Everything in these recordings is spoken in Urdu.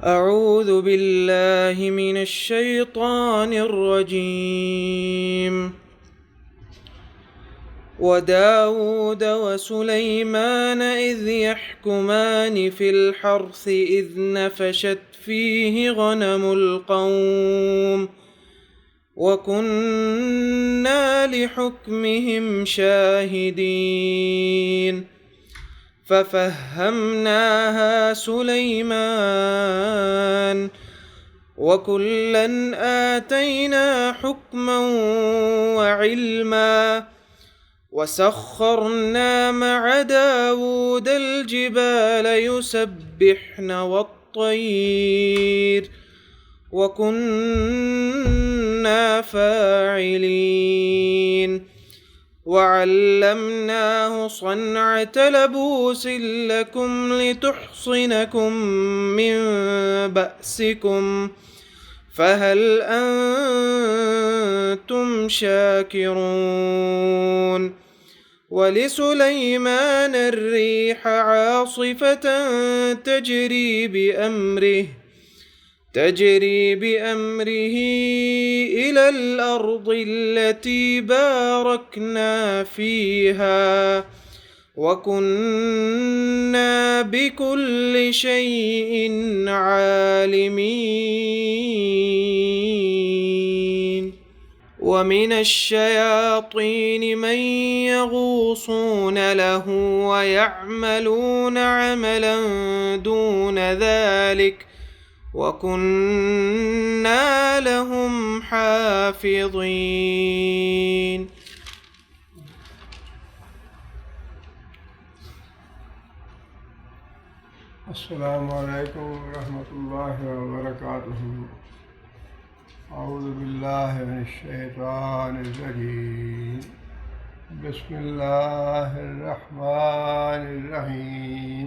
أعوذ بالله من الشيطان الرجيم. وداود وسليمان إذ يحكمان في الحرث إذ نفشت فيه غنم القوم وكنا لحكمهم شاهدين ففهمناها سليمان وكلا آتينا حكما وعلما وسخرنا مع داود الجبال يسبحن والطير وكنا فاعلين وعلمناه صنعة لبوس لكم لتحصنكم من بأسكم فهل أنتم شاكرون ولسليمان الريح عاصفة تجري بأمره إلى الأرض التي باركنا فيها وكنا بكل شيء عالمين. ومن الشياطين من يغوصون له ويعملون عملا دون ذلك وكنا لهم حافظين. السلام علیکم ورحمۃ اللہ وبرکاتہ. اعوذ باللہ من الشیطان الرجیم. بسم اللہ الرحمن الرحیم.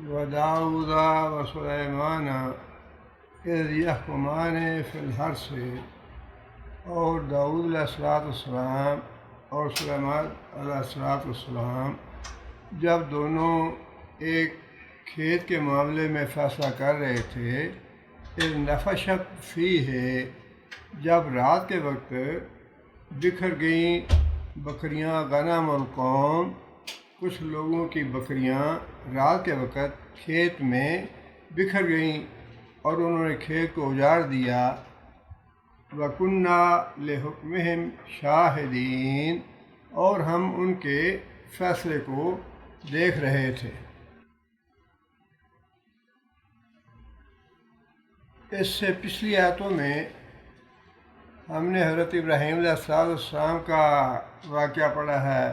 وداود وسلیمان اذ یحکمان فی الحرث، اور داؤد علیہ السلام اور سلیمان علیہ السلام جب دونوں ایک کھیت کے معاملے میں فیصلہ کر رہے تھے، اذ نفشت فیہ، جب رات کے وقت بکھر گئیں بکریاں، غنم القوم، کچھ لوگوں کی بکریاں رات کے وقت کھیت میں بکھر گئیں اور انہوں نے کھیت کو اجاڑ دیا. وَكُنَّا لِحُكْمِهِمْ شَاهِدِينَ، اور ہم ان کے فیصلے کو دیکھ رہے تھے. اس سے پچھلی آیتوں میں ہم نے حضرت ابراہیم علیہ السلام کا واقعہ پڑھا ہے،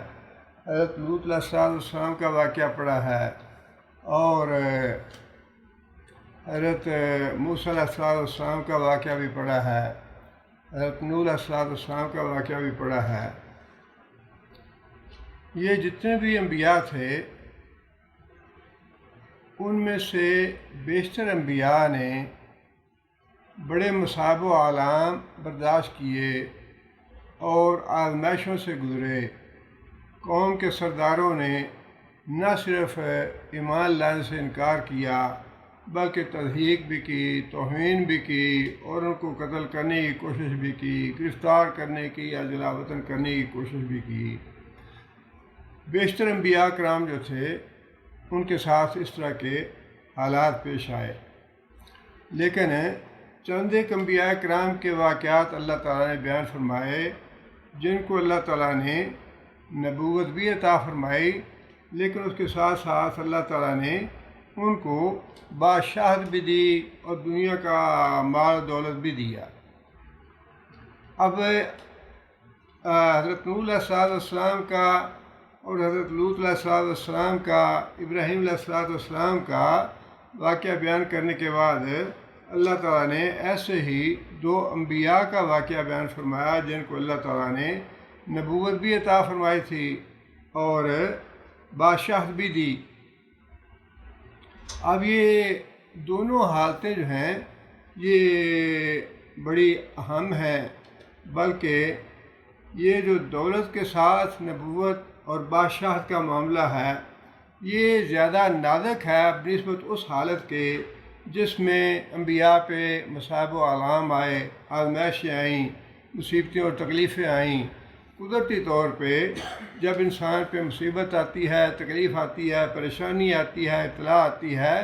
حضرت لوط علیہ السلام کا واقعہ پڑھا ہے، اور حضرت موسیٰ علیہ السلام کا واقعہ بھی پڑھا ہے، حضرت نوح علیہ السلام کا واقعہ بھی پڑھا ہے. یہ جتنے بھی انبیاء تھے ان میں سے بیشتر انبیاء نے بڑے مصائب و آلام برداشت کیے اور آزمائشوں سے گزرے. قوم کے سرداروں نے نہ صرف ایمان لانے سے انکار کیا بلکہ تضحیک بھی کی، توہین بھی کی، اور ان کو قتل کرنے کی کوشش بھی کی، گرفتار کرنے کی یا جلا وطن کرنے کی کوشش بھی کی. بیشتر انبیاء کرام جو تھے ان کے ساتھ اس طرح کے حالات پیش آئے، لیکن چند ایک انبیاء کرام کے واقعات اللہ تعالیٰ نے بیان فرمائے جن کو اللہ تعالیٰ نے نبوت بھی عطا فرمائی، لیکن اس کے ساتھ ساتھ اللہ تعالیٰ نے ان کو بادشاہت بھی دی اور دنیا کا مال دولت بھی دیا. اب حضرت نوح علیہ السلام کا اور حضرت لوط علیہ السلام کا، ابراہیم علیہ السلام کا واقعہ بیان کرنے کے بعد اللہ تعالیٰ نے ایسے ہی دو انبیاء کا واقعہ بیان فرمایا جن کو اللہ تعالیٰ نے نبوت بھی عطا فرمائی تھی اور بادشاہت بھی دی. اب یہ دونوں حالتیں جو ہیں یہ بڑی اہم ہیں، بلکہ یہ جو دولت کے ساتھ نبوت اور بادشاہت کا معاملہ ہے یہ زیادہ نازک ہے بنسبت اس حالت کے جس میں انبیاء پہ مصائب و آلام آئے، آزمائشیں آئیں، مصیبتیں اور تکلیفیں آئیں۔ قدرتی طور پہ جب انسان پہ مصیبت آتی ہے، تکلیف آتی ہے، پریشانی آتی ہے، ابتلا آتی ہے،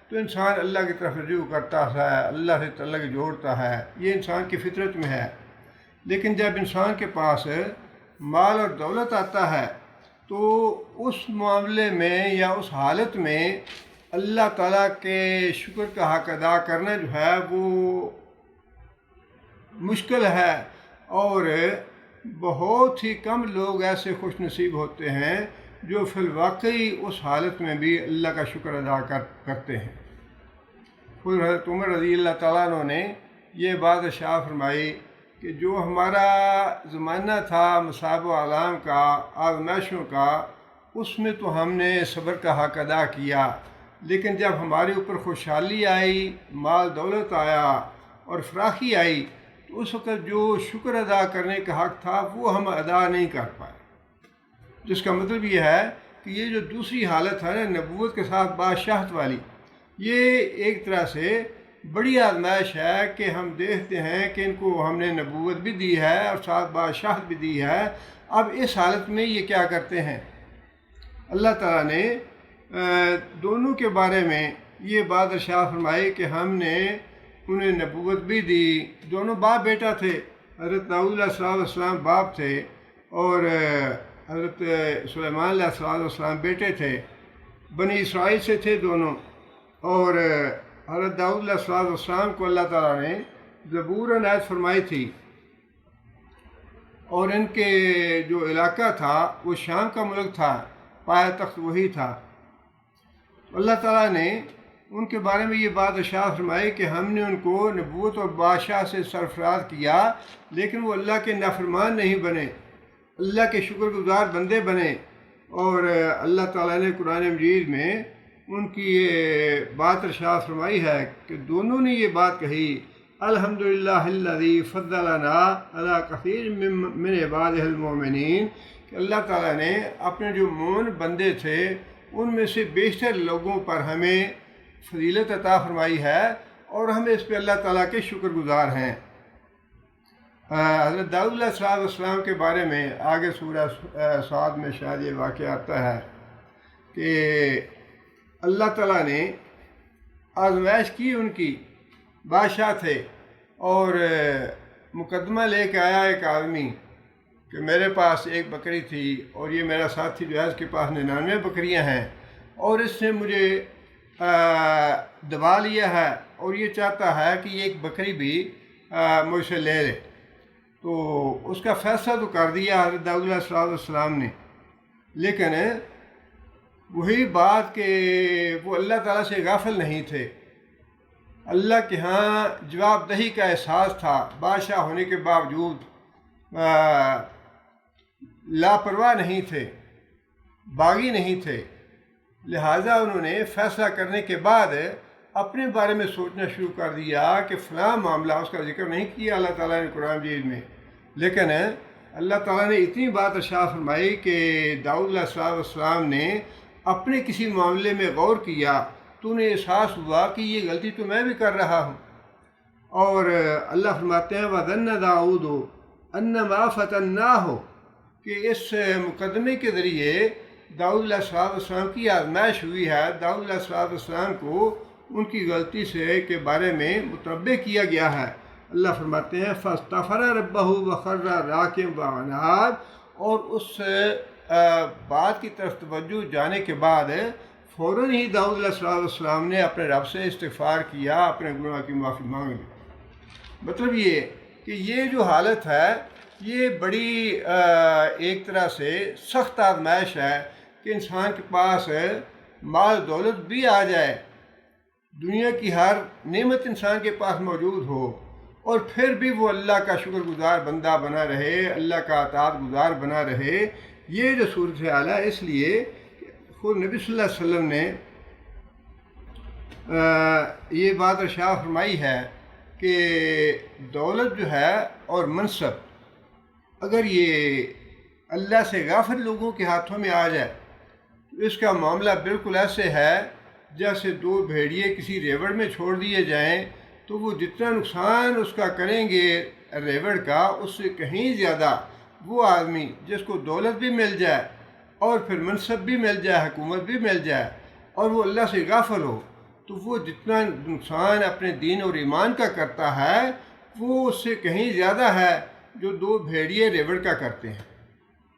تو انسان اللہ کی طرف رجوع کرتا ہے، اللہ سے تعلق جوڑتا ہے، یہ انسان کی فطرت میں ہے۔ لیکن جب انسان کے پاس مال اور دولت آتا ہے تو اس معاملے میں یا اس حالت میں اللہ تعالیٰ کے شکر کا حق ادا کرنا جو ہے وہ مشکل ہے، اور بہت ہی کم لوگ ایسے خوش نصیب ہوتے ہیں جو فی الواقعی اس حالت میں بھی اللہ کا شکر ادا کرتے ہیں۔ خود حضرت عمر رضی اللہ تعالیٰ عنہ نے یہ بات ارشاد فرمائی کہ جو ہمارا زمانہ تھا مصائب و آلام کا، آزمائشوں کا، اس میں تو ہم نے صبر کا حق ادا کیا، لیکن جب ہمارے اوپر خوشحالی آئی، مال دولت آیا اور فراخی آئی، تو اس وقت جو شکر ادا کرنے کا حق تھا وہ ہم ادا نہیں کر پائے۔ جس کا مطلب یہ ہے کہ یہ جو دوسری حالت ہے نا نبوت کے ساتھ بادشاہت والی، یہ ایک طرح سے بڑی آزمائش ہے کہ ہم دیکھتے ہیں کہ ان کو ہم نے نبوت بھی دی ہے اور ساتھ بادشاہت بھی دی ہے، اب اس حالت میں یہ کیا کرتے ہیں؟ اللہ تعالیٰ نے دونوں کے بارے میں یہ بات ارشاد فرمائی کہ ہم نے انہیں نبوت بھی دی۔ دونوں باپ بیٹا تھے، حضرت داؤد علیہ السلام باپ تھے اور حضرت سلیمان علیہ السلام بیٹے تھے، بنی اسرائیل سے تھے دونوں، اور حضرت داؤد علیہ السلام کو اللہ تعالیٰ نے زبور عنایت فرمائی تھی، اور ان کے جو علاقہ تھا وہ شام کا ملک تھا، پایا تخت وہی تھا۔ اللہ تعالیٰ نے ان کے بارے میں یہ بات ارشاد فرمائی کہ ہم نے ان کو نبوت اور بادشاہ سے سرفراز کیا، لیکن وہ اللہ کے نافرمان نہیں بنے، اللہ کے شکر گزار بندے بنے، اور اللہ تعالیٰ نے قرآن مجید میں ان کی یہ بات ارشاد فرمائی ہے کہ دونوں نے یہ بات کہی، الحمدللہ الذی فضلنا علی کثیر من عبادہ المؤمنین، کہ اللہ تعالیٰ نے اپنے جو مومن بندے تھے ان میں سے بیشتر لوگوں پر ہمیں فضیلت عطا فرمائی ہے، اور ہم اس پہ اللہ تعالیٰ کے شکر گزار ہیں۔ حضرت داؤد علیہ السلام کے بارے میں آگے سورہ صاد میں شاید یہ واقعہ آتا ہے کہ اللہ تعالیٰ نے آزمائش کی، ان کی بادشاہ تھے، اور مقدمہ لے کے آیا ایک آدمی کہ میرے پاس ایک بکری تھی اور یہ میرا ساتھی جو ہے اس کے پاس 99 بکریاں ہیں، اور اس نے مجھے دبا لیا ہے اور یہ چاہتا ہے کہ یہ ایک بکری بھی مجھ سے لے لے۔ تو اس کا فیصلہ تو کر دیا حضرت داؤد علیہ السلام نے، لیکن وہی بات کہ وہ اللہ تعالیٰ سے غافل نہیں تھے، اللہ کے ہاں جواب دہی کا احساس تھا، بادشاہ ہونے کے باوجود لاپرواہ نہیں تھے، باغی نہیں تھے، لہٰذا انہوں نے فیصلہ کرنے کے بعد اپنے بارے میں سوچنا شروع کر دیا کہ فلاں معاملہ، اس کا ذکر نہیں کیا اللہ تعالیٰ نے قرآن مجید میں، لیکن اللہ تعالیٰ نے اتنی بات ارشاد فرمائی کہ داؤد علیہ السلام نے اپنے کسی معاملے میں غور کیا تو انہیں احساس ہوا کہ یہ غلطی تو میں بھی کر رہا ہوں، اور اللہ فرماتے ہیں وَظَنَّ دَاؤُدُ أَنَّمَا فَتَنَّاهُ، کہ اس مقدمے کے ذریعے داؤد علیہ السلام کی آزمائش ہوئی ہے، داؤد علیہ السلام کو ان کی غلطی سے کے بارے میں متنبہ کیا گیا ہے۔ اللہ فرماتے ہیں فَاسْتَغْفَرَ رَبَّهُ وَخَرَّ رَاكِعًا وَأَنَابَ، اور اس بات کی طرف توجہ جانے کے بعد فوراً ہی داؤد علیہ السلام نے اپنے رب سے استغفار کیا، اپنے گناہ کی معافی مانگ لی۔ مطلب یہ کہ یہ جو حالت ہے یہ بڑی ایک طرح سے سخت آزمائش ہے کہ انسان کے پاس مال دولت بھی آ جائے، دنیا کی ہر نعمت انسان کے پاس موجود ہو، اور پھر بھی وہ اللہ کا شکر گزار بندہ بنا رہے، اللہ کا اطاعت گزار بنا رہے۔ یہ جو صورتحال ہے، اس لیے خود نبی صلی اللہ علیہ وسلم نے یہ بات ارشاد فرمائی ہے کہ دولت جو ہے اور منصب اگر یہ اللہ سے غافل لوگوں کے ہاتھوں میں آ جائے تو اس کا معاملہ بالکل ایسے ہے جیسے دو بھیڑیے کسی ریوڑ میں چھوڑ دیے جائیں تو وہ جتنا نقصان اس کا کریں گے ریوڑ کا، اس سے کہیں زیادہ وہ آدمی جس کو دولت بھی مل جائے اور پھر منصب بھی مل جائے، حکومت بھی مل جائے، اور وہ اللہ سے غافل ہو، تو وہ جتنا نقصان اپنے دین اور ایمان کا کرتا ہے وہ اس سے کہیں زیادہ ہے جو دو بھیڑیے ریوڑ کا کرتے ہیں۔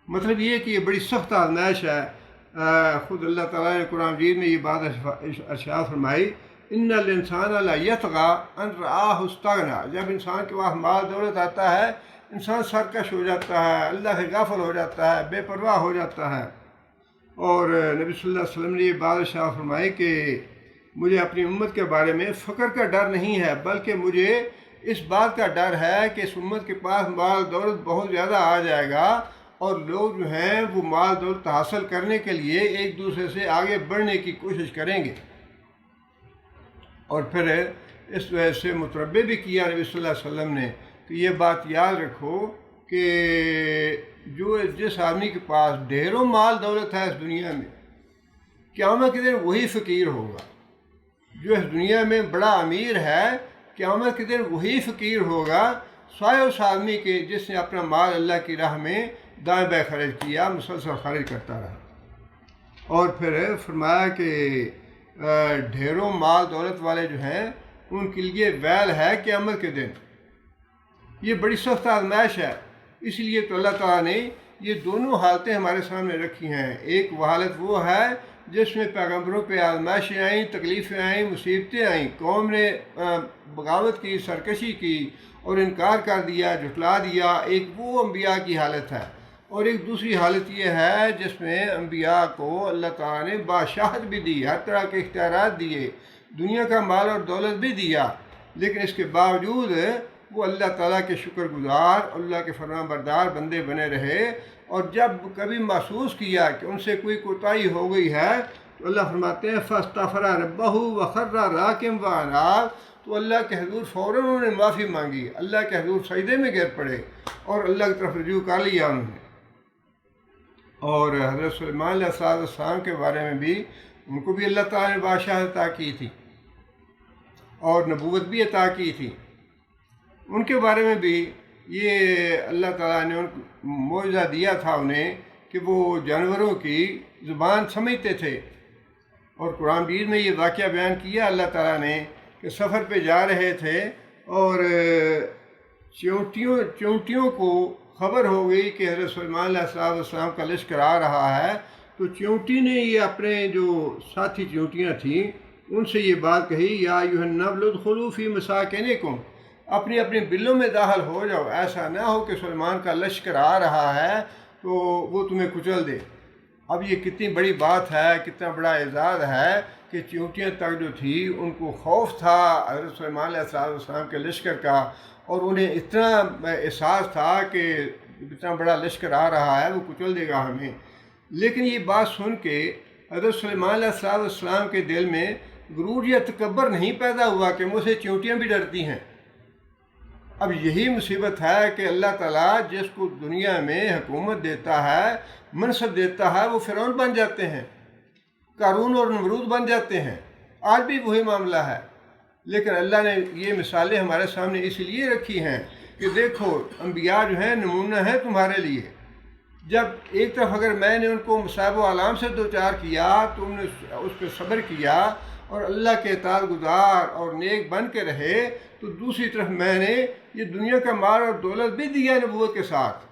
مطلب یہ کہ یہ بڑی سخت آزمائش ہے۔ خود اللہ تعالیٰ نے قرآن مجید میں یہ بات ارشاد فرمائی، ان الانسان لیطغی ان رآہ استغنی۔ جب انسان کے پاس مال دولت آتا ہے انسان سرکش ہو جاتا ہے، اللہ سے غافل ہو جاتا ہے، بے پرواہ ہو جاتا ہے۔ اور نبی صلی اللہ علیہ وسلم نے یہ بات ارشاد فرمائی کہ مجھے اپنی امت کے بارے میں فقر کا ڈر نہیں ہے، بلکہ مجھے اس بات کا ڈر ہے کہ اس امت کے پاس مال دولت بہت زیادہ آ جائے گا اور لوگ جو ہیں وہ مال دولت حاصل کرنے کے لیے ایک دوسرے سے آگے بڑھنے کی کوشش کریں گے۔ اور پھر اس وجہ سے متربع بھی کیا نبی صلی اللہ علیہ وسلم نے کہ یہ بات یاد رکھو کہ جس آدمی کے پاس ڈھیروں مال دولت ہے اس دنیا میں، قیامت کے دن وہی فقیر ہوگا۔ جو اس دنیا میں بڑا امیر ہے قیامت کے دن وہی فقیر ہوگا سوائے اس آدمی کے جس نے اپنا مال اللہ کی راہ میں دائیں بائیں خرچ کیا، مسلسل خرچ کرتا رہا۔ اور پھر فرمایا کہ ڈھیروں مال دولت والے جو ہیں ان کے لیے ویل ہے قیامت کے دن۔ یہ بڑی سخت آزمائش ہے، اس لیے تو اللہ تعالیٰ نے یہ دونوں حالتیں ہمارے سامنے رکھی ہیں۔ ایک حالت وہ ہے جس میں پیغمبروں پہ آزمائشیں آئیں، تکلیفیں آئیں، مصیبتیں آئیں، قوم نے بغاوت کی، سرکشی کی اور انکار کر دیا، جھٹلا دیا، ایک وہ انبیاء کی حالت ہے۔ اور ایک دوسری حالت یہ ہے جس میں انبیاء کو اللہ تعالیٰ نے بادشاہت بھی دی، ہر طرح کے اختیارات دیے، دنیا کا مال اور دولت بھی دیا، لیکن اس کے باوجود وہ اللہ تعالیٰ کے شکر گزار، اللہ کے فرمان بردار بندے بنے رہے۔ اور جب کبھی محسوس کیا کہ ان سے کوئی کوتاہی ہو گئی ہے تو اللہ فرماتے ہیں فاستغفر ربہ وخر راکعا واناب، تو اللہ کے حضور فوراً انہوں نے معافی مانگی، اللہ کے حضور سجدے میں گر پڑے اور اللہ کی طرف رجوع کر لیا انہوں نے۔ اور حضرت سلیمان علیہ السلام کے بارے میں بھی ان کو بھی اللہ تعالیٰ نے بادشاہت عطا کی تھی اور نبوت بھی عطا کی تھی۔ ان کے بارے میں بھی یہ اللہ تعالیٰ نے ان کو معجزہ دیا تھا انہیں کہ وہ جانوروں کی زبان سمجھتے تھے۔ اور قرآن مجید میں یہ واقعہ بیان کیا اللہ تعالیٰ نے کہ سفر پہ جا رہے تھے اور چونٹیوں کو خبر ہو گئی کہ حضرت سلیمان علیہ السلام کا لشکر آ رہا ہے، تو چونٹی نے یہ اپنے جو ساتھی چونٹیاں تھیں ان سے یہ بات کہی، یا ایھا النمل ادخلوا فی مساکنکم، اپنی اپنی بلوں میں داخل ہو جاؤ، ایسا نہ ہو کہ سلیمان کا لشکر آ رہا ہے تو وہ تمہیں کچل دے۔ اب یہ کتنی بڑی بات ہے، کتنا بڑا اعزاز ہے کہ چونٹیاں تک جو تھی ان کو خوف تھا حضرت سلیمان علیہ السلام کے لشکر کا، اور انہیں اتنا احساس تھا کہ اتنا بڑا لشکر آ رہا ہے وہ کچل دے گا ہمیں۔ لیکن یہ بات سن کے حضرت سلیمان علیہ السلام کے دل میں غرور یا تکبر نہیں پیدا ہوا کہ مجھ سے چونٹیاں بھی ڈرتی ہیں۔ اب یہی مصیبت ہے کہ اللہ تعالیٰ جس کو دنیا میں حکومت دیتا ہے، منصب دیتا ہے، وہ فرعون بن جاتے ہیں، قارون اور نمرود بن جاتے ہیں۔ آج بھی وہی معاملہ ہے، لیکن اللہ نے یہ مثالیں ہمارے سامنے اس لیے رکھی ہیں کہ دیکھو انبیاء جو ہیں نمونہ ہیں تمہارے لیے۔ جب ایک طرف اگر میں نے ان کو مصائب و آلام سے دوچار کیا تو انہوں نے اس پہ صبر کیا اور اللہ کے اطاعت گزار اور نیک بن کے رہے، تو دوسری طرف میں نے یہ دنیا کا مال اور دولت بھی دیا نبوت کے ساتھ،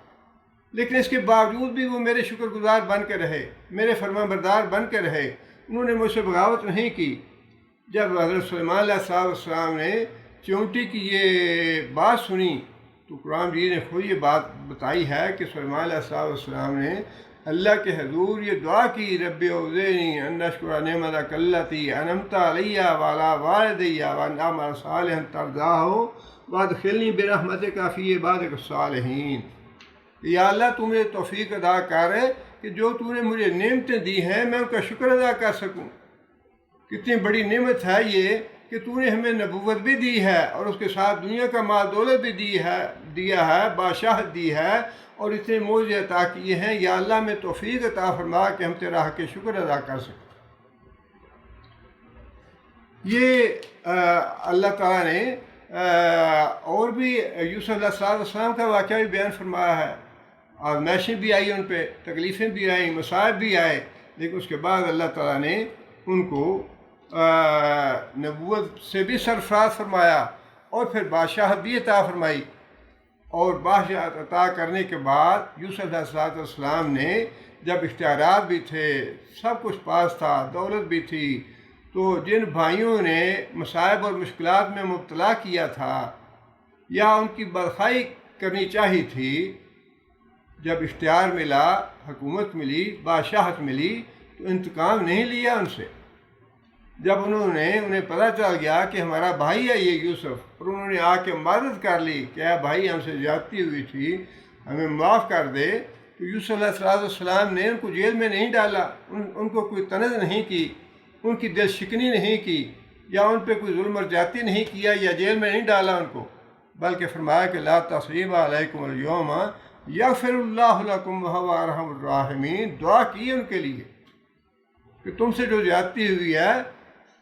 لیکن اس کے باوجود بھی وہ میرے شکر گزار بن کے رہے، میرے فرمان بردار بن کے رہے، انہوں نے مجھ سے بغاوت نہیں کی۔ جب حضرت سلیمان علیہ السلام نے چونٹی کی یہ بات سنی تو قرآن مجید نے خود یہ بات بتائی ہے کہ سلیمان علیہ السلام نے اللہ کے حضور یہ دعا کی، رب اوزعنی ان اشکر نعمتک التی انعمت علی وعلی والدی وان اعمل صالحا ترضاہ وادخلنی برحمتک فی عبادک الصالحین۔ یا اللہ تو مجھے توفیق ادا کر کہ جو تو نے مجھے نعمتیں دی ہیں میں ان کا شکر ادا کر سکوں۔ کتنی بڑی نعمت ہے یہ کہ تو نے ہمیں نبوت بھی دی ہے اور اس کے ساتھ دنیا کا مال دولت بھی دیا ہے، بادشاہت دی ہے، اور اتنے موعظے عطا کیے ہیں، یا اللہ میں توفیق عطا فرما کہ ہم تیرا حق شکر ادا کر سکیں۔ یہ اللہ تعالیٰ نے اور بھی یوسف علیہ السلام کا واقعہ بھی بیان فرمایا ہے، آزمائشیں بھی آئی ان پہ، تکلیفیں بھی آئیں، مصائب بھی آئے، لیکن اس کے بعد اللہ تعالیٰ نے ان کو نبوت سے بھی سرفراز فرمایا اور پھر بادشاہت بھی عطا فرمائی۔ اور بادشاہت عطا کرنے کے بعد یوسف علیہ السلام نے جب اختیارات بھی تھے، سب کچھ پاس تھا، دولت بھی تھی، تو جن بھائیوں نے مصائب اور مشکلات میں مبتلا کیا تھا یا ان کی برخائی کرنی چاہی تھی، جب اختیار ملا، حکومت ملی، بادشاہت ملی، تو انتقام نہیں لیا ان سے۔ جب انہیں پتہ چل گیا کہ ہمارا بھائی ہے یہ یوسف، اور انہوں نے آ کے مدد کر لی کہ اے بھائی ہم سے زیادتی ہوئی تھی، ہمیں معاف کر دے، تو یوسف علیہ السلام نے ان کو جیل میں نہیں ڈالا، ان کو کوئی طنز نہیں کی، ان کی دل شکنی نہیں کی، یا ان پہ کوئی ظلم اور زیادتی نہیں کیا، یا جیل میں نہیں ڈالا ان کو، بلکہ فرمایا کہ لا تصریب علیکم اليوم یغفر اللہ لکم وہو ارحم الراحمین۔ دعا کی ان کے لیے کہ تم سے جو زیادتی ہوئی ہے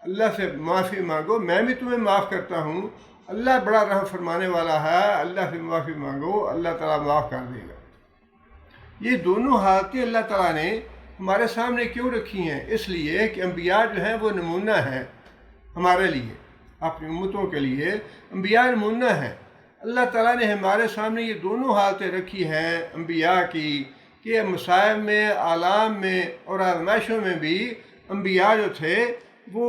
اللہ سے معافی مانگو، میں بھی تمہیں معاف کرتا ہوں، اللہ بڑا رحم فرمانے والا ہے، اللہ سے معافی مانگو، اللہ تعالیٰ معاف کر دے گا۔ یہ دونوں حالتیں اللہ تعالیٰ نے ہمارے سامنے کیوں رکھی ہیں؟ اس لیے کہ انبیاء جو ہیں وہ نمونہ ہیں ہمارے لیے، اپنی امتوں کے لیے انبیاء نمونہ ہیں۔ اللہ تعالیٰ نے ہمارے سامنے یہ دونوں حالتیں رکھی ہیں انبیاء کی، کہ مصائب میں، آلام میں اور آزمائشوں میں بھی انبیاء جو تھے وہ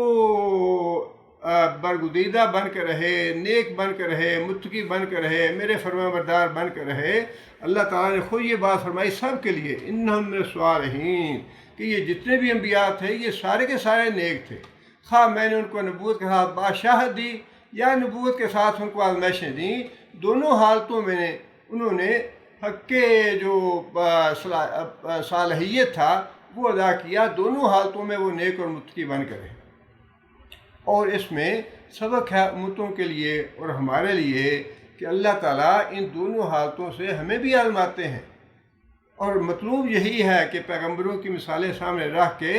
برگزیدہ بن کے رہے، نیک بن کے رہے، متقی بن کے رہے، میرے فرمان بردار بن کے رہے۔ اللہ تعالیٰ نے خود یہ بات فرمائی سب کے لیے، انہم من الصالحین، کہ یہ جتنے بھی انبیاء تھے یہ سارے کے سارے نیک تھے، خواہ میں نے ان کو نبوت کے ساتھ بادشاہت دی یا نبوت کے ساتھ ان کو آزمائشیں دیں، دونوں حالتوں میں انہوں نے حق کے جو صالحیت تھا وہ ادا کیا، دونوں حالتوں میں وہ نیک اور متقی بن کے رہے۔ اور اس میں سبق ہے امتوں کے لیے اور ہمارے لیے کہ اللہ تعالیٰ ان دونوں حالتوں سے ہمیں بھی آزماتے ہیں، اور مطلوب یہی ہے کہ پیغمبروں کی مثالیں سامنے رکھ کے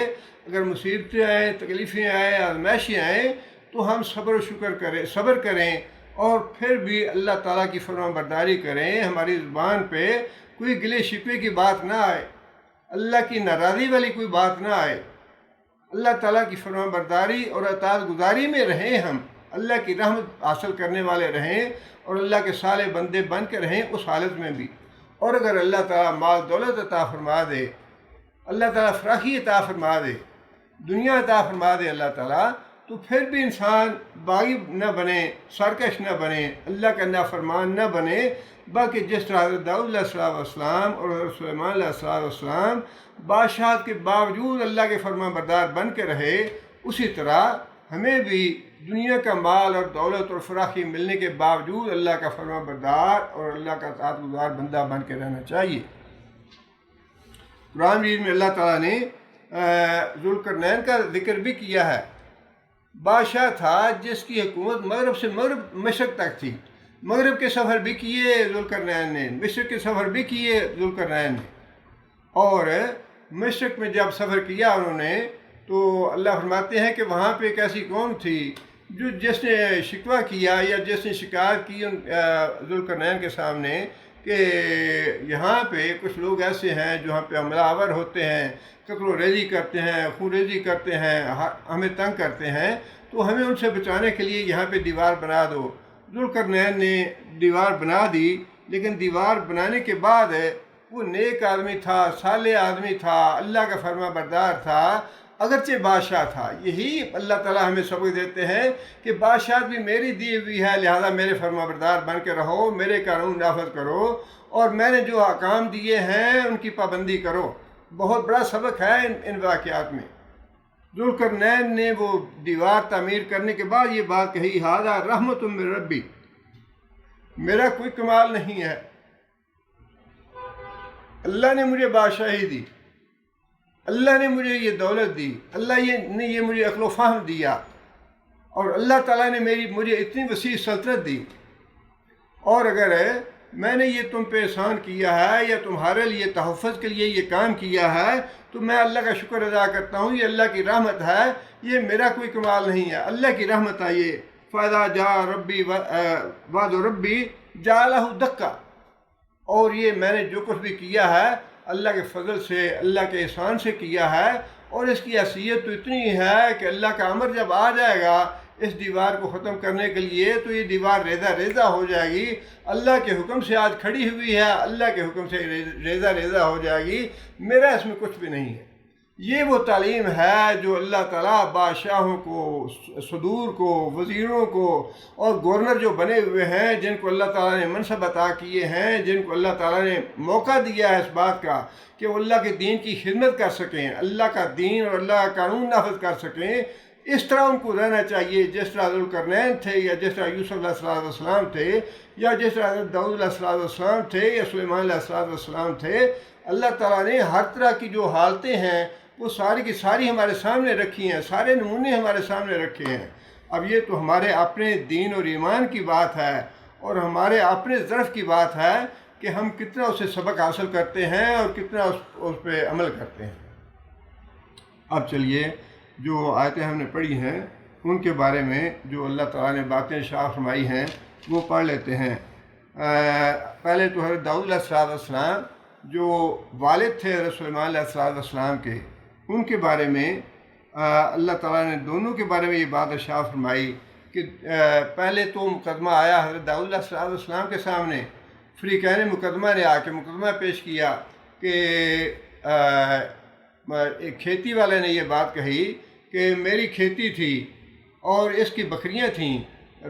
اگر مصیبتیں آئیں، تکلیفیں آئیں، آزمائشیں آئیں، تو ہم صبر و شکر کریں، صبر کریں، اور پھر بھی اللہ تعالیٰ کی فرمان برداری کریں، ہماری زبان پہ کوئی گلے شکوے کی بات نہ آئے، اللہ کی ناراضی والی کوئی بات نہ آئے، اللہ تعالیٰ کی فرمان برداری اور اطاعت گزاری میں رہیں، ہم اللہ کی رحمت حاصل کرنے والے رہیں اور اللہ کے صالح بندے بن کے رہیں اس حالت میں بھی۔ اور اگر اللہ تعالیٰ مال دولت عطا فرما دے، اللہ تعالیٰ فراخی عطا فرما دے، دنیا عطا فرما دے اللہ تعالیٰ، تو پھر بھی انسان باغی نہ بنے، سرکش نہ بنے، اللہ کا نافرمان نہ بنے، بلکہ جس طرح حضرت داؤد علیہ السلام اور حضرت سلیمان علیہ السلام بادشاہت کے باوجود اللہ کے فرمان بردار بن کے رہے، اسی طرح ہمیں بھی دنیا کا مال اور دولت اور فراخی ملنے کے باوجود اللہ کا فرمان بردار اور اللہ کا اطاعت گزار بندہ بن کے رہنا چاہیے۔ قرآن مجید میں اللہ تعالیٰ نے ذوالقرنین کا ذکر بھی کیا ہے۔ بادشاہ تھا جس کی حکومت مغرب سے مشرق تک تھی، مغرب کے سفر بھی کیے ذوالقرنین نے، مشرق کے سفر بھی کیے ذوالقرنین نے، اور مشرق میں جب سفر کیا انہوں نے تو اللہ فرماتے ہیں کہ وہاں پہ ایک ایسی قوم تھی جس نے شکوہ کیا یا جس نے شکایت کی ذوالقرنین کے سامنے کہ یہاں پہ کچھ لوگ ایسے ہیں جو ہم پہ حملہ آور ہوتے ہیں، قتل و ریزی کرتے ہیں، خون ریزی کرتے ہیں، ہمیں تنگ کرتے ہیں، تو ہمیں ان سے بچانے کے لیے یہاں پہ دیوار بنا دو۔ ذوالقرنین نے دیوار بنا دی، لیکن دیوار بنانے کے بعد وہ نیک آدمی تھا، صالح آدمی تھا، اللہ کا فرما بردار تھا، اگرچہ بادشاہ تھا۔ یہی اللہ تعالیٰ ہمیں سبق دیتے ہیں کہ بادشاہت بھی میری دی ہوئی ہے، لہذا میرے فرما بردار بن کے رہو، میرے قانون نافذ کرو، اور میں نے جو احکام دیے ہیں ان کی پابندی کرو۔ بہت بڑا سبق ہے ان واقعات میں۔ ذوالقرنین نے وہ دیوار تعمیر کرنے کے بعد یہ بات کہی، ھذا رحمت من ربی، میرا کوئی کمال نہیں ہے، اللہ نے مجھے بادشاہی دی، اللہ نے مجھے یہ دولت دی، اللہ نے یہ مجھے عقل و فہم دیا، اور اللہ تعالیٰ نے مجھے اتنی وسیع سلطنت دی۔ اور اگر میں نے یہ تم پہ احسان کیا ہے یا تمہارے لیے تحفظ کے لیے یہ کام کیا ہے تو میں اللہ کا شکر ادا کرتا ہوں، یہ اللہ کی رحمت ہے، یہ میرا کوئی کمال نہیں ہے، اللہ کی رحمت ہے یہ۔ فَإِذَا جَاءَ رَبِّي وَعْدُ رَبِّي جَعَلَهُ دَكَّ، اور یہ میں نے جو کچھ بھی کیا ہے اللہ کے فضل سے، اللہ کے احسان سے کیا ہے، اور اس کی حیثیت تو اتنی ہے کہ اللہ کا امر جب آ جائے گا اس دیوار کو ختم کرنے کے لیے تو یہ دیوار ریزہ ریزہ ہو جائے گی، اللہ کے حکم سے آج کھڑی ہوئی ہے، اللہ کے حکم سے ریزہ ریزہ ہو جائے گی، میرا اس میں کچھ بھی نہیں ہے۔ یہ وہ تعلیم ہے جو اللہ تعالیٰ بادشاہوں کو، صدور کو، وزیروں کو اور گورنر جو بنے ہوئے ہیں، جن کو اللہ تعالیٰ نے منصب عطا کیے ہیں، جن کو اللہ تعالیٰ نے موقع دیا ہے اس بات کا کہ وہ اللہ کے دین کی خدمت کر سکیں، اللہ کا دین اور اللہ کا قانون نافذ کر سکیں، اس طرح ان کو رہنا چاہیے جس طرح ذوالقرنین تھے، یا جس طرح یوسف علیہ السلام تھے، یا جس طرح داؤد علیہ السلام تھے، یا سلیمان علیہ السلام تھے۔ اللہ تعالیٰ نے ہر طرح کی جو حالتیں ہیں وہ ساری کی ساری ہمارے سامنے رکھی ہیں، سارے نمونے ہمارے سامنے رکھے ہیں۔ اب یہ تو ہمارے اپنے دین اور ایمان کی بات ہے اور ہمارے اپنے ظرف کی بات ہے کہ ہم کتنا اسے سبق حاصل کرتے ہیں اور کتنا اس پہ عمل کرتے ہیں۔ اب چلیے جو آیتیں ہم نے پڑھی ہیں ان کے بارے میں جو اللہ تعالیٰ نے باتیں ارشاد فرمائی ہیں وہ پڑھ لیتے ہیں۔ پہلے تو حضرت داؤد علیہ السلام جو والد تھے حضرت سلیمان علیہ السلام کے، ان کے بارے میں اللہ تعالیٰ نے دونوں کے بارے میں یہ بات ارشاد فرمائی کہ پہلے تو مقدمہ آیا حضرت داؤد علیہ السلام کے سامنے، فریقین مقدمہ نے آ کے مقدمہ پیش کیا کہ ایک کھیتی والے نے یہ بات کہی کہ میری کھیتی تھی اور اس کی بکریاں تھیں،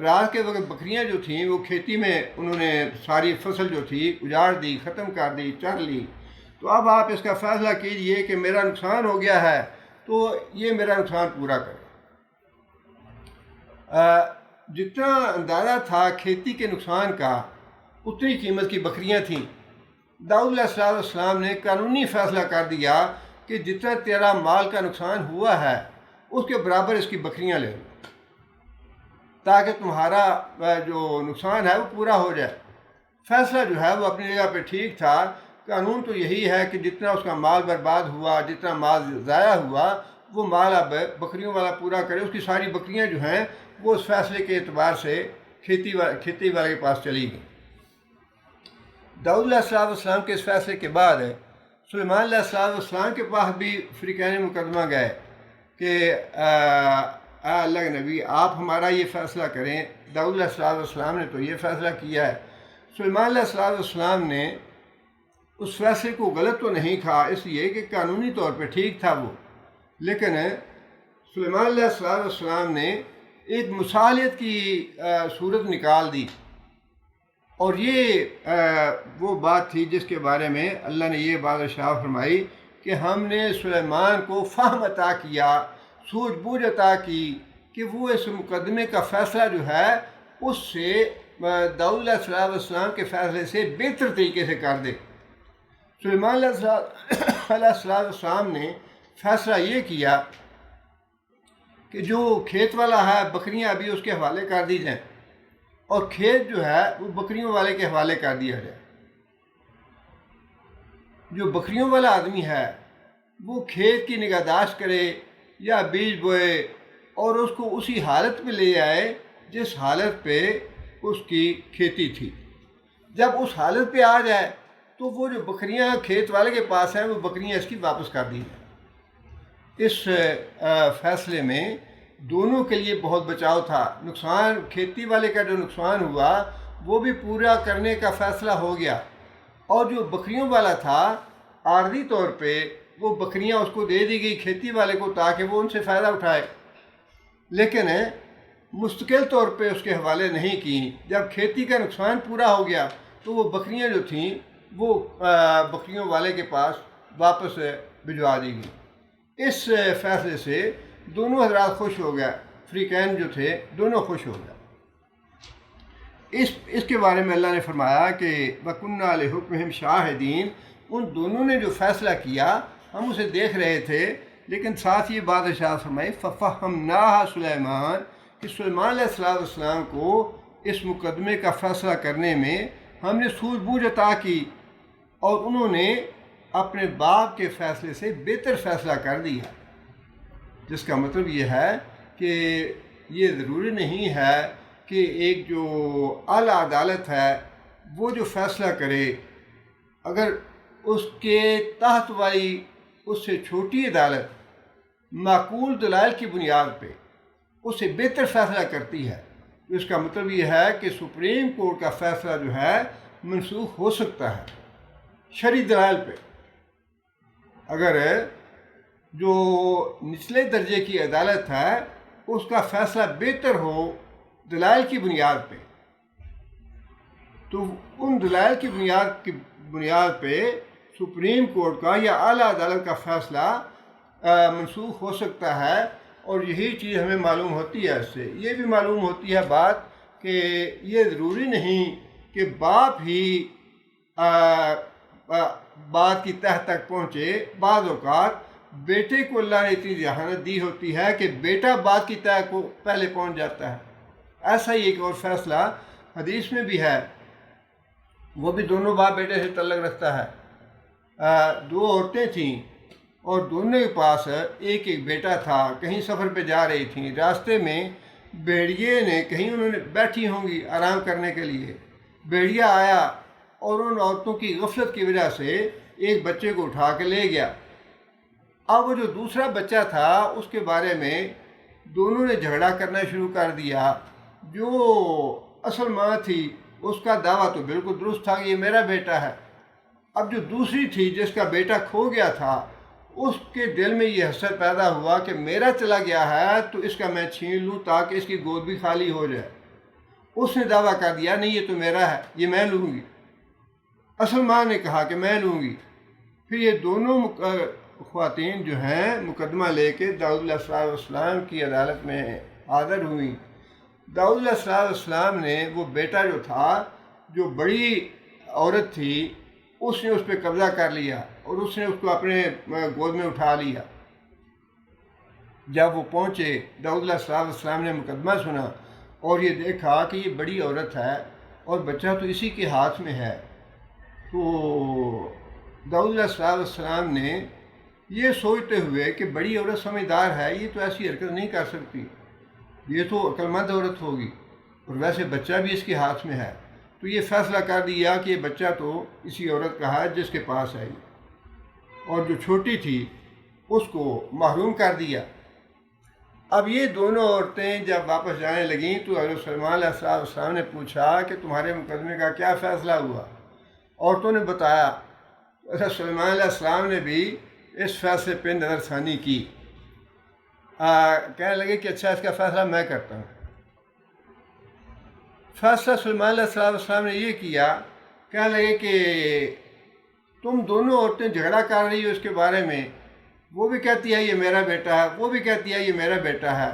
رات کے وقت بکریاں جو تھیں وہ کھیتی میں انہوں نے ساری فصل جو تھی اجاڑ دی، ختم کر دی، چر لی، تو اب آپ اس کا فیصلہ کیجئے کہ میرا نقصان ہو گیا ہے تو یہ میرا نقصان پورا کرے۔ جتنا اندازہ تھا کھیتی کے نقصان کا اتنی قیمت کی بکریاں تھیں۔ داؤد علیہ السلام نے قانونی فیصلہ کر دیا کہ جتنا تیرا مال کا نقصان ہوا ہے اس کے برابر اس کی بکریاں لے لو تاکہ تمہارا جو نقصان ہے وہ پورا ہو جائے۔ فیصلہ جو ہے وہ اپنی جگہ پہ ٹھیک تھا، قانون تو یہی ہے کہ جتنا اس کا مال برباد ہوا، جتنا مال ضائع ہوا، وہ مال اب بکریوں والا پورا کرے۔ اس کی ساری بکریاں جو ہیں وہ اس فیصلے کے اعتبار سے کھیتی والے کے پاس چلی گئی۔ داؤد علیہ السلام کے اس فیصلے کے بعد سلیمان علیہ السلام کے پاس بھی فریقین مقدمہ گئے کہ اے اللہ کے نبی آپ ہمارا یہ فیصلہ کریں۔ داؤد علیہ السلام نے تو یہ فیصلہ کیا ہے۔ سلیمان علیہ السلام نے اس فیصلے کو غلط تو نہیں کہا اس لیے کہ قانونی طور پہ ٹھیک تھا وہ، لیکن سلیمان علیہ السلام نے ایک مصالحت کی صورت نکال دی، اور یہ وہ بات تھی جس کے بارے میں اللہ نے یہ بات ارشاد فرمائی کہ ہم نے سلیمان کو فہم عطا کیا، سوجھ بوجھ عطا کی کہ وہ اس مقدمے کا فیصلہ جو ہے اس سے داؤد علیہ السلام کے فیصلے سے بہتر طریقے سے کر دے۔ سلیمان علیہ السلام نے فیصلہ یہ کیا کہ جو کھیت والا ہے بکریاں ابھی اس کے حوالے کر دی جائیں اور کھیت جو ہے وہ بکریوں والے کے حوالے کر دیا جائے۔ جو بکریوں والا آدمی ہے وہ کھیت کی نگہداشت کرے یا بیج بوئے اور اس کو اسی حالت پہ لے آئے جس حالت پہ اس کی کھیتی تھی۔ جب اس حالت پہ آ جائے تو وہ جو بکریاں کھیت والے کے پاس ہیں وہ بکریاں اس کی واپس کر دی جائیں۔ اس فیصلے میں دونوں کے لیے بہت بچاؤ تھا۔ نقصان کھیتی والے کا جو نقصان ہوا وہ بھی پورا کرنے کا فیصلہ ہو گیا، اور جو بکریوں والا تھا عارضی طور پہ وہ بکریاں اس کو دے دی گئی کھیتی والے کو تاکہ وہ ان سے فائدہ اٹھائے، لیکن مستقل طور پہ اس کے حوالے نہیں کی۔ جب کھیتی کا نقصان پورا ہو گیا تو وہ بکریاں جو تھیں وہ بکریوں والے کے پاس واپس بھجوا دی گئی۔ اس فیصلے سے دونوں حضرات خوش ہو گئے، فریقین جو تھے دونوں خوش ہو گئے۔ اس کے بارے میں اللہ نے فرمایا کہ وَكُنَّا لِحُكْمِهِمْ شَاهِدِينَ، ان دونوں نے جو فیصلہ کیا ہم اسے دیکھ رہے تھے، لیکن ساتھ یہ بات ارشاد فرمائی فَفَهَّمْنَاهَا سُلَيْمَانَ کہ سلیمان علیہ السلام کو اس مقدمے کا فیصلہ کرنے میں ہم نے سوجھ بوجھ عطا کی اور انہوں نے اپنے باپ کے فیصلے سے بہتر فیصلہ کر دیا، جس کا مطلب یہ ہے کہ یہ ضروری نہیں ہے کہ ایک جو اعلیٰ عدالت ہے وہ جو فیصلہ کرے، اگر اس کے تحت والی اس سے چھوٹی عدالت معقول دلائل کی بنیاد پہ اس سے بہتر فیصلہ کرتی ہے، تو اس کا مطلب یہ ہے کہ سپریم کورٹ کا فیصلہ جو ہے منسوخ ہو سکتا ہے شرعی دلائل پہ۔ اگر جو نچلے درجے کی عدالت ہے اس کا فیصلہ بہتر ہو دلائل کی بنیاد پہ، تو ان دلائل کی بنیاد پہ سپریم کورٹ کا یا اعلیٰ عدالت کا فیصلہ منسوخ ہو سکتا ہے۔ اور یہی چیز ہمیں معلوم ہوتی ہے، اس سے یہ بھی معلوم ہوتی ہے بات کہ یہ ضروری نہیں کہ باپ ہی بات کی تہ تک پہنچے، بعض اوقات بیٹے کو اللہ نے اتنی ذہانت دی ہوتی ہے کہ بیٹا بات کی تہ کو پہلے پہنچ جاتا ہے۔ ایسا ہی ایک اور فیصلہ حدیث میں بھی ہے، وہ بھی دونوں باپ بیٹے سے تعلق رکھتا ہے۔ دو عورتیں تھیں اور دونوں کے پاس ایک ایک بیٹا تھا، کہیں سفر پہ جا رہی تھیں، راستے میں بھیڑیے نے کہیں انہوں نے بیٹھی ہوں گی آرام کرنے کے لیے، بھیڑیا آیا اور ان عورتوں کی غفلت کی وجہ سے ایک بچے کو اٹھا کے لے گیا۔ اب وہ جو دوسرا بچہ تھا اس کے بارے میں دونوں نے جھگڑا کرنا شروع کر دیا۔ جو اصل ماں تھی اس کا دعویٰ تو بالکل درست تھا کہ یہ میرا بیٹا ہے۔ اب جو دوسری تھی جس کا بیٹا کھو گیا تھا، اس کے دل میں یہ حسرت پیدا ہوا کہ میرا چلا گیا ہے تو اس کا میں چھین لوں تاکہ اس کی گود بھی خالی ہو جائے۔ اس نے دعویٰ کر دیا نہیں یہ تو میرا ہے، یہ میں لوں گی۔ اصل ماں نے کہا کہ میں لوں گی۔ پھر یہ دونوں خواتین جو ہیں مقدمہ لے کے داؤد علیہ السلام کی عدالت میں حاضر ہوئیں۔ داؤد علیہ السلام نے وہ بیٹا جو تھا، جو بڑی عورت تھی، اس نے اس پہ قبضہ کر لیا اور اس نے اس کو اپنے گود میں اٹھا لیا۔ جب وہ پہنچے داؤد علیہ السلام نے مقدمہ سنا اور یہ دیکھا کہ یہ بڑی عورت ہے اور بچہ تو اسی کے ہاتھ میں ہے، تو داؤد علیہ السلام نے یہ سوچتے ہوئے کہ بڑی عورت سمجھدار ہے، یہ تو ایسی حرکت نہیں کر سکتی، یہ تو عقل مند عورت ہوگی اور ویسے بچہ بھی اس کے ہاتھ میں ہے، تو یہ فیصلہ کر دیا کہ یہ بچہ تو اسی عورت کا ہے جس کے پاس ہے، اور جو چھوٹی تھی اس کو محروم کر دیا۔ اب یہ دونوں عورتیں جب واپس جانے لگیں تو حضرت سلیمان علیہ السلام نے پوچھا کہ تمہارے مقدمے کا کیا فیصلہ ہوا؟ عورتوں نے بتایا۔ حضرت سلیمان علیہ السلام نے بھی اس فیصلے پہ نظر ثانی کی، کہنے لگے کہ اچھا اس کا فیصلہ میں کرتا ہوں۔ فیصلہ سلیمان علیہ السلام نے یہ کیا، کہنے لگے کہ تم دونوں عورتیں جھگڑا کر رہی ہو اس کے بارے میں، وہ بھی کہتی ہے یہ میرا بیٹا ہے، وہ بھی کہتی ہے یہ میرا بیٹا ہے،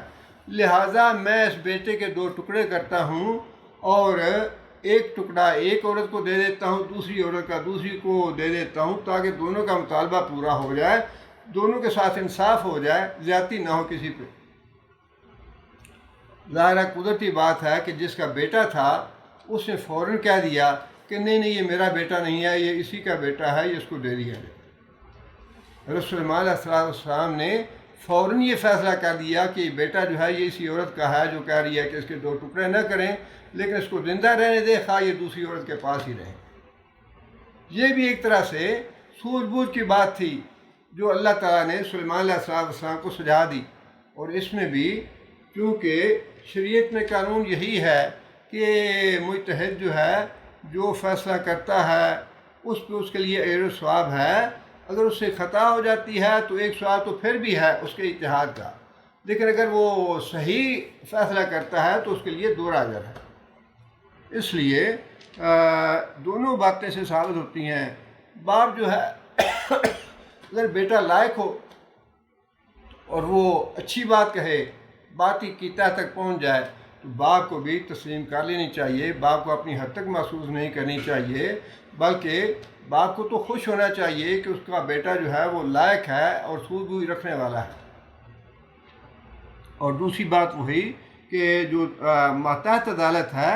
لہٰذا میں اس بیٹے کے دو ٹکڑے کرتا ہوں اور ایک ٹکڑا ایک عورت کو دے دیتا ہوں، دوسری عورت کا دوسری کو دے دیتا ہوں، تاکہ دونوں کا مطالبہ پورا ہو جائے، دونوں کے ساتھ انصاف ہو جائے، زیادتی نہ ہو کسی پہ۔ ظاہرہ قدرتی بات ہے کہ جس کا بیٹا تھا اس نے فوراً کہہ دیا کہ نہیں یہ میرا بیٹا نہیں ہے، یہ اسی کا بیٹا ہے، یہ اس کو دے دیا جائے۔ حضرت سلیمان علیہ السلام نے فوراً یہ فیصلہ کر دیا کہ یہ بیٹا جو ہے یہ اسی عورت کا ہے جو کہہ رہی ہے کہ اس کے دو ٹکڑے نہ کریں، لیکن اس کو زندہ رہنے دے، خواہ یہ دوسری عورت کے پاس ہی رہے۔ یہ بھی ایک طرح سے سوجھ بوجھ کی بات تھی جو اللہ تعالیٰ نے سلیمان علیہ السلام کو سجھا دی، اور اس میں بھی کیونکہ شریعت میں قانون یہی ہے کہ مجتہد جو ہے جو فیصلہ کرتا ہے اس پہ اس کے لیے اجر و ثواب ہے، اگر اس سے خطا ہو جاتی ہے تو ایک ثواب تو پھر بھی ہے اس کے اجتہاد کا، لیکن اگر وہ صحیح فیصلہ کرتا ہے تو اس کے لیے 2 اجر ہے۔ اس لیے دونوں باتیں سے ثابت ہوتی ہیں، باپ جو ہے اگر بیٹا لائق ہو اور وہ اچھی بات کہے، بات کی تہ تک پہنچ جائے، تو باپ کو بھی تسلیم کر لینی چاہیے، باپ کو اپنی حد تک محسوس نہیں کرنی چاہیے، بلکہ باپ کو تو خوش ہونا چاہیے کہ اس کا بیٹا جو ہے وہ لائق ہے اور سوجھ بوجھ رکھنے والا ہے۔ اور دوسری بات وہی کہ جو ماتحت عدالت ہے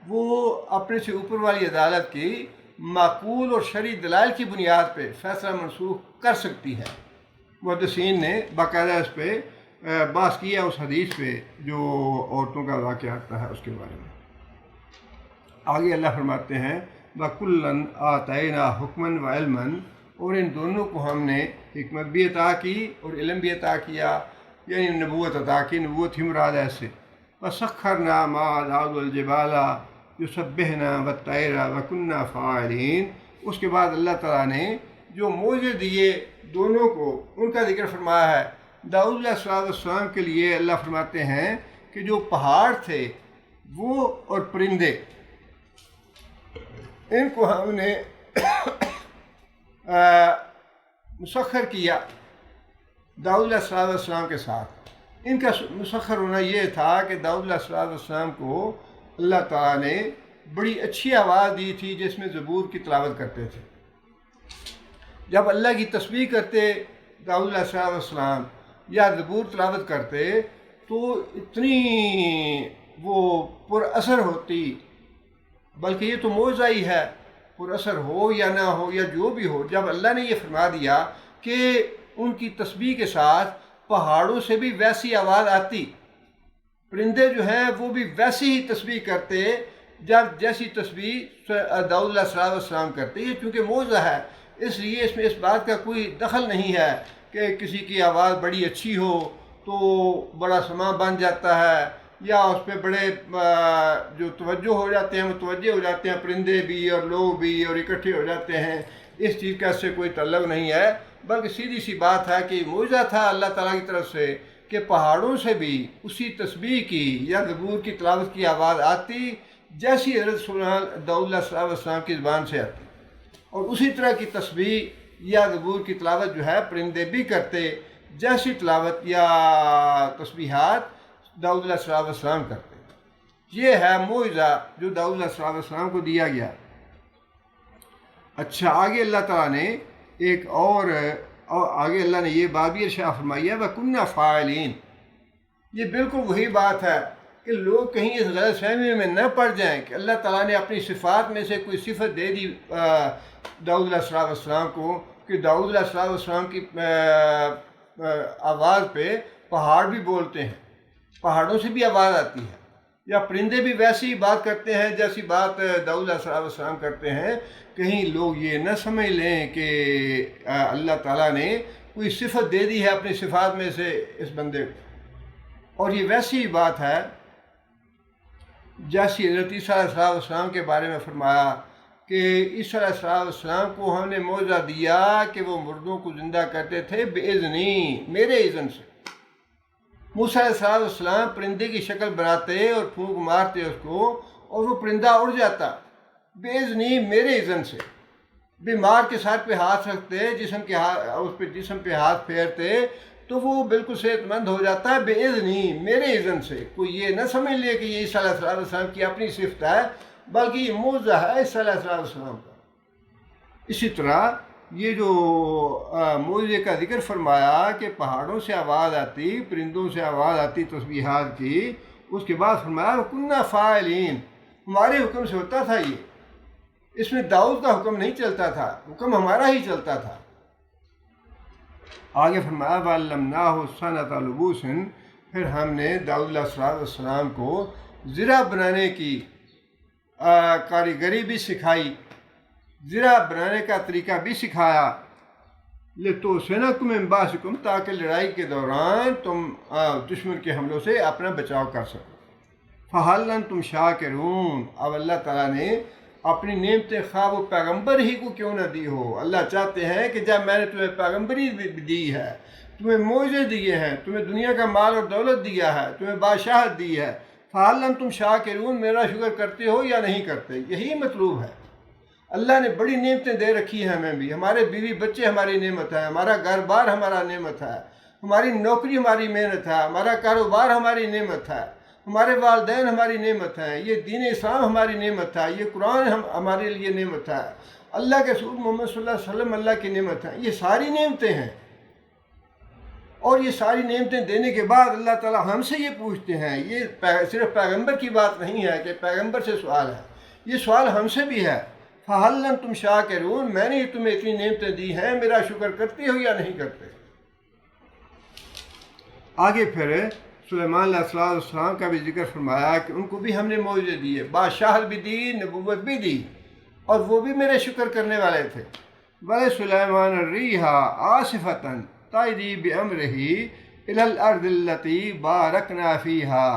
وہ اپنے سے اوپر والی عدالت کی معقول اور شرعی دلائل کی بنیاد پہ فیصلہ منسوخ کر سکتی ہے۔ محدثین نے باقاعدہ اس پہ بحث کیا اس حدیث پہ جو عورتوں کا واقعہ آتا ہے اس کے بارے میں۔ آگے اللہ فرماتے ہیں وَكُلًّا آتَيْنَا حُكْمًا وَعِلْمًا، اور ان دونوں کو ہم نے حکمت بھی عطا کی اور علم بھی عطا کیا، یعنی نبوت عطا کی، نبوت ہی مراد ہے سے۔ وَسَخَّرْنَا مَعَ دَاوُودَ الْجِبَالَ يُسَبِّحْنَا وَالطَّيْرَ وَكُنَّا فَاعِلِينَ۔ اس کے بعد اللہ تعالیٰ نے جو معجزے دیے دونوں کو، ان کا ذکر فرمایا ہے۔ داؤد علیہ السلام کے لیے اللہ فرماتے ہیں کہ جو پہاڑ تھے وہ اور پرندے، ان کو ہم نے مسخر کیا داؤد علیہ السلام کے ساتھ۔ ان کا مسخر ہونا یہ تھا کہ داؤد علیہ السلام کو اللہ تعالیٰ نے بڑی اچھی آواز دی تھی جس میں زبور کی تلاوت کرتے تھے۔ جب اللہ کی تسبیح کرتے داؤد علیہ السلام یا زبور تلاوت کرتے تو اتنی وہ پر اثر ہوتی، بلکہ یہ تو معجزہ ہی ہے، پر اثر ہو یا نہ ہو یا جو بھی ہو، جب اللہ نے یہ فرما دیا کہ ان کی تسبیح کے ساتھ پہاڑوں سے بھی ویسی آواز آتی، پرندے جو ہیں وہ بھی ویسی ہی تسبیح کرتے جب جیسی تسبیح داؤد علیہ السلام کرتے۔ یہ چونکہ معجزہ ہے اس لیے اس میں اس بات کا کوئی دخل نہیں ہے کہ کسی کی آواز بڑی اچھی ہو تو بڑا سما بن جاتا ہے یا اس پہ بڑے جو توجہ ہو جاتے ہیں، متوجہ ہو جاتے ہیں، پرندے بھی اور لوگ بھی اور اکٹھے ہو جاتے ہیں۔ اس چیز کا اس سے کوئی تعلق نہیں ہے، بلکہ سیدھی سی بات ہے کہ معجزہ تھا اللہ تعالیٰ کی طرف سے کہ پہاڑوں سے بھی اسی تسبیح کی یا زبور کی تلاوت کی آواز آتی جیسی حضرت سبحان داؤد علیہ السلام کی زبان سے آتی، اور اسی طرح کی تسبیح یا زبور کی تلاوت جو ہے پرندے بھی کرتے جیسی تلاوت یا تسبیحات داؤد علیہ السلام کرتے۔ یہ ہے معجزہ جو داؤد علیہ السلام کو دیا گیا۔ اچھا، آگے اللہ تعالیٰ نے ایک اور آگے اللہ نے یہ بات بھی ارشاد فرمائی ہے وَكُنَّا فَاعِلِينَ۔ یہ بالکل وہی بات ہے کہ لوگ کہیں اس غلط فہمی میں نہ پڑ جائیں کہ اللہ تعالیٰ نے اپنی صفات میں سے کوئی صفت دے دی داؤد علیہ السلام کو کہ داؤد علیہ السلام کی آواز پہ پہاڑ بھی بولتے ہیں، پہاڑوں سے بھی آواز آتی ہے، یا پرندے بھی ویسی ہی بات کرتے ہیں جیسی بات داؤد علیہ السلام کرتے ہیں۔ کہیں لوگ یہ نہ سمجھ لیں کہ اللہ تعالیٰ نے کوئی صفت دے دی ہے اپنی صفات میں سے اس بندے کو، اور یہ ویسی ہی بات ہے جیسی حضرت عیسیٰ علیہ السلام کے بارے میں فرمایا کہ عیسیٰ علیہ السلام کو ہم نے معجزہ دیا کہ وہ مردوں کو زندہ کرتے تھے بِإِذْنِی، میرے اذن سے۔ موسیٰ علیہ السلام پرندے کی شکل بناتے اور پھونک مارتے اس کو اور وہ پرندہ اڑ جاتا بِإِذْنِی، میرے اذن سے۔ بیمار کے سر پہ ہاتھ رکھتے، جسم پہ ہاتھ پھیرتے تو وہ بالکل صحت مند ہو جاتا ہے بِإِذْنِی، میرے اذن سے۔ کوئی یہ نہ سمجھ لے کہ یہ عیسیٰ علیہ السلام کی اپنی صفت ہے، بلکہ یہ معجزہ ہے عیسیٰ علیہ السلام کا۔ اسی طرح یہ جو معجزے کا ذکر فرمایا کہ پہاڑوں سے آواز آتی، پرندوں سے آواز آتی تسبیحات کی، اس کے بعد فرمایا وَكُنَّا فَاعِلِينَ، ہمارے حکم سے ہوتا تھا یہ، اس میں داؤد کا حکم نہیں چلتا تھا، حکم ہمارا ہی چلتا تھا۔ آگے فرمایا وَعَلَّمْنَاهُ صَنْعَةَ لُبُوسٍ، پھر ہم نے داؤد علیہ السلام کو زرہ بنانے کی کاریگری بھی سکھائی، زرہ بنانے کا طریقہ بھی سکھایا، لِتُحْصِنَكُم مِّن بَأْسِكُم، تاکہ لڑائی کے دوران تم دشمن کے حملوں سے اپنا بچاؤ کر سکو۔ فَهَلْ أَنْتُمْ شَاكِرُونَ، اب اللہ تعالیٰ نے اپنی نعمتیں خواہ وہ پیغمبر ہی کو کیوں نہ دی ہو، اللہ چاہتے ہیں کہ جب میں نے تمہیں پیغمبری دی ہے، تمہیں معجزے دیے ہیں، تمہیں دنیا کا مال اور دولت دیا ہے، تمہیں بادشاہت دی ہے، فَهَلْ أَنْتُمْ شَاكِرُونَ، میرا شکر کرتے ہو یا نہیں کرتے؟ یہی مطلوب ہے۔ اللہ نے بڑی نعمتیں دے رکھی ہیں ہمیں بھی، ہمارے بیوی بچے ہماری نعمت ہے، ہمارا گھر بار ہمارا نعمت ہے، ہماری نوکری ہماری محنت ہے، ہمارا کاروبار ہماری نعمت ہے، ہمارے والدین ہماری نعمت ہیں، یہ دین اسلام ہماری نعمت ہے، یہ قرآن ہمارے لیے نعمت ہے، اللہ کے رسول محمد صلی اللہ علیہ وسلم اللہ کی نعمت ہے، یہ ساری نعمتیں ہیں۔ اور یہ ساری نعمتیں دینے کے بعد اللہ تعالیٰ ہم سے یہ پوچھتے ہیں. یہ صرف پیغمبر کی بات نہیں ہے کہ پیغمبر سے سوال ہے، یہ سوال ہم سے بھی ہے. فَهَلْ أَنْتُمْ شَاكِرُونَ، میں نے تمہیں اتنی نعمتیں دی ہیں، میرا شکر کرتے ہو یا نہیں کرتے؟ آگے پھر سلیمان علیہ السلام کا بھی ذکر فرمایا کہ ان کو بھی ہم نے معجزے دیے، بادشاہت بھی دی، نبوت بھی دی، اور وہ بھی میرے شکر کرنے والے تھے. وَلِسُلَيْمَانَ الرِّيحَ عَاصِفَةً تَجْرِي بِأَمْرِهِ إِلَى الْأَرْضِ الَّتِي بَارَكْنَا فِيهَا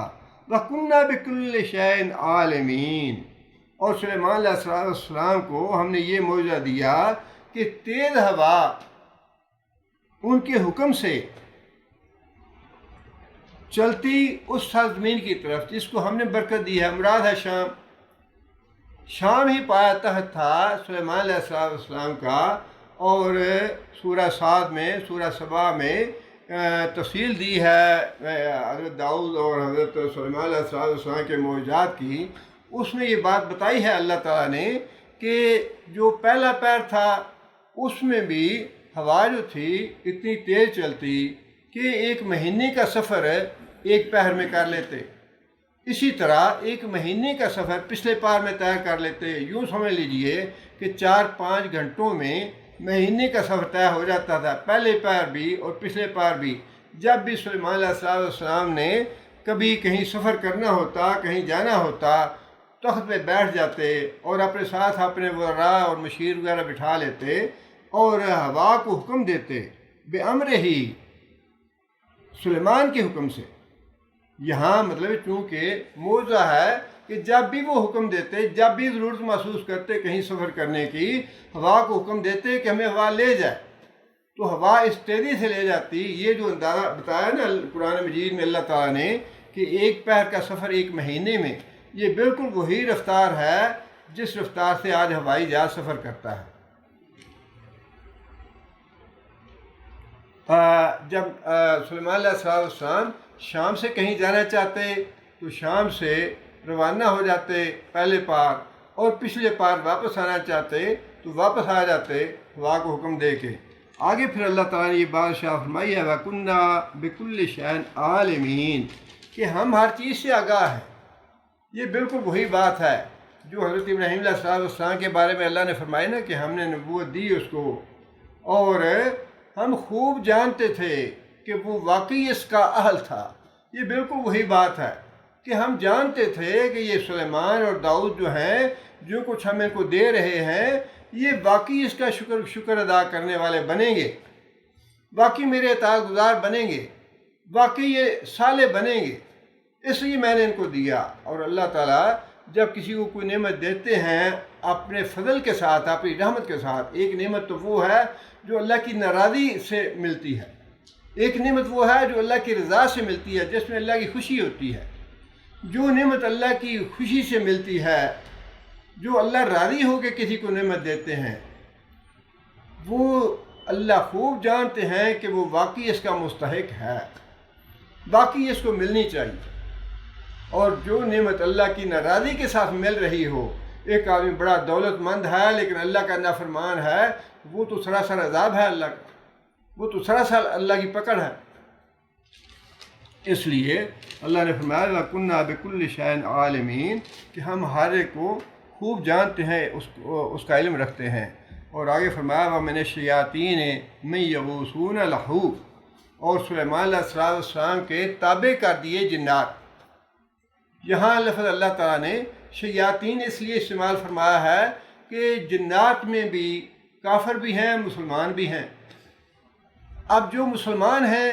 وَكُنَّا بِكُلِّ شَيْءٍ عَالِمِينَ. اور سلیمان علیہ السلام کو ہم نے یہ معجزہ دیا کہ تیز ہوا ان کے حکم سے چلتی اس سرزمین کی طرف جس کو ہم نے برکت دی ہے، مراد ہے شام. شام ہی پایا تحت تھا سلیمان علیہ السلام کا. اور سورہ صاد میں، سورہ سبا میں تفصیل دی ہے حضرت داؤد اور حضرت سلیمان علیہ السلام کے معجزات کی. اس میں یہ بات بتائی ہے اللہ تعالیٰ نے کہ جو پہلا پیر تھا اس میں بھی ہوا جو تھی اتنی تیز چلتی کہ ایک مہینے کا سفر ایک پہر میں کر لیتے. اسی طرح ایک مہینے کا سفر پچھلے پار میں طے کر لیتے. یوں سمجھ لیجئے کہ 4-5 گھنٹوں میں مہینے کا سفر طے ہو جاتا تھا، پہلے پار بھی اور پچھلے پار بھی. جب بھی سلیمان علیہ السلام نے کبھی کہیں سفر کرنا ہوتا، کہیں جانا ہوتا، تخت پہ بیٹھ جاتے اور اپنے ساتھ اپنے وزراء اور مشیر وغیرہ بٹھا لیتے اور ہوا کو حکم دیتے بِأَمْرِهِ، سلیمان کے حکم سے. یہاں مطلب چونکہ معجزہ ہے کہ جب بھی وہ حکم دیتے، جب بھی ضرورت محسوس کرتے کہیں سفر کرنے کی، ہوا کو حکم دیتے کہ ہمیں ہوا لے جائے، تو ہوا اس تیزی سے لے جاتی. یہ جو اندازہ بتایا نا قرآن مجید میں اللہ تعالیٰ نے کہ ایک پہر کا سفر ایک مہینے میں، یہ بالکل وہی رفتار ہے جس رفتار سے آج ہوائی جہاز سفر کرتا ہے. جب سلیمان علیہ السلام شام سے کہیں جانا چاہتے تو شام سے روانہ ہو جاتے پہلے پار، اور پچھلے پار واپس آنا چاہتے تو واپس آ جاتے ہوا کو حکم دے کے. آگے پھر اللہ تعالیٰ نے یہ بات شاہ فرمائی ہے وَكُنَّا بِكُلِّ شَيْءٍ عَالِمِينَ، کہ ہم ہر چیز سے آگاہ ہیں. یہ بالکل وہی بات ہے جو حضرت ابراہیم علیہ السلام کے بارے میں اللہ نے فرمایا نا کہ ہم نے نبوت دی اس کو، اور ہم خوب جانتے تھے کہ وہ واقعی اس کا اہل تھا. یہ بالکل وہی بات ہے کہ ہم جانتے تھے کہ یہ سلیمان اور داؤد جو ہیں، جو کچھ ہم ان کو دے رہے ہیں، یہ واقعی اس کا شکر ادا کرنے والے بنیں گے، واقعی میرے اطاعت گزار بنیں گے، واقعی یہ صالح بنیں گے، اس لیے میں نے ان کو دیا. اور اللہ تعالیٰ جب کسی کو کوئی نعمت دیتے ہیں اپنے فضل کے ساتھ، اپنی رحمت کے ساتھ، ایک نعمت تو وہ ہے جو اللہ کی ناراضی سے ملتی ہے، ایک نعمت وہ ہے جو اللہ کی رضا سے ملتی ہے، جس میں اللہ کی خوشی ہوتی ہے. جو نعمت اللہ کی خوشی سے ملتی ہے، جو اللہ راضی ہو کے کسی کو نعمت دیتے ہیں، وہ اللہ خوب جانتے ہیں کہ وہ واقعی اس کا مستحق ہے، واقعی اس کو ملنی چاہیے. اور جو نعمت اللہ کی ناراضی کے ساتھ مل رہی ہو، ایک آدمی بڑا دولت مند ہے لیکن اللہ کا نافرمان ہے، وہ تو سراسر عذاب ہے اللہ کا، وہ تو سراسر اللہ کی پکڑ ہے. اس لیے اللہ نے فرمایا وَكُنَّا بِكُلِّ شَيْءٍ عَالِمِينَ، کہ ہم ہر ایک کو خوب جانتے ہیں، اس کا علم رکھتے ہیں. اور آگے فرمایا وَمِنَ الشَّيَاطِينِ مَن يَغُوصُونَ لَهُ، اور سلیمان علیہ السلام کے تابع کر دیے جنات. یہاں لفظ اللہ تعالیٰ نے شیاطین اس لیے استعمال فرمایا ہے کہ جنات میں بھی کافر بھی ہیں، مسلمان بھی ہیں. اب جو مسلمان ہیں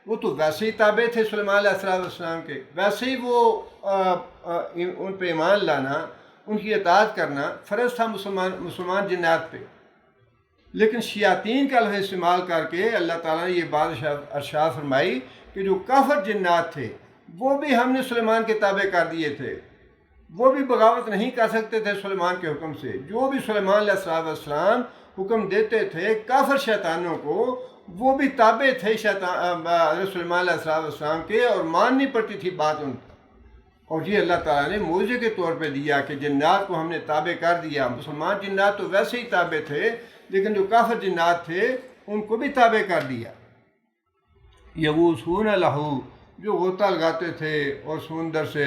وہ تو ویسے ہی تابع تھے سلیمان علیہ السلام کے، ویسے ہی وہ ان پہ ایمان لانا، ان کی اطاعت کرنا فرض تھا مسلمان جنات پہ. لیکن شیاطین کا لفظ استعمال کر کے اللہ تعالیٰ نے یہ بات ارشاد فرمائی کہ جو کافر جنات تھے وہ بھی ہم نے سلیمان کے تابع کر دیے تھے، وہ بھی بغاوت نہیں کر سکتے تھے سلیمان کے حکم سے. جو بھی سلیمان علیہ السلام حکم دیتے تھے کافر شیطانوں کو، وہ بھی تابع تھے حضرت سلیمان علیہ السلام کے، اور ماننی پڑتی تھی بات ان کی. اور یہ اللہ تعالیٰ نے معجزے کے طور پہ دیا کہ جنات کو ہم نے تابع کر دیا. مسلمان جنات تو ویسے ہی تابع تھے، لیکن جو کافر جنات تھے ان کو بھی تابع کر دیا. یغوثون لہو، جو غوطہ لگاتے تھے اور سمندر سے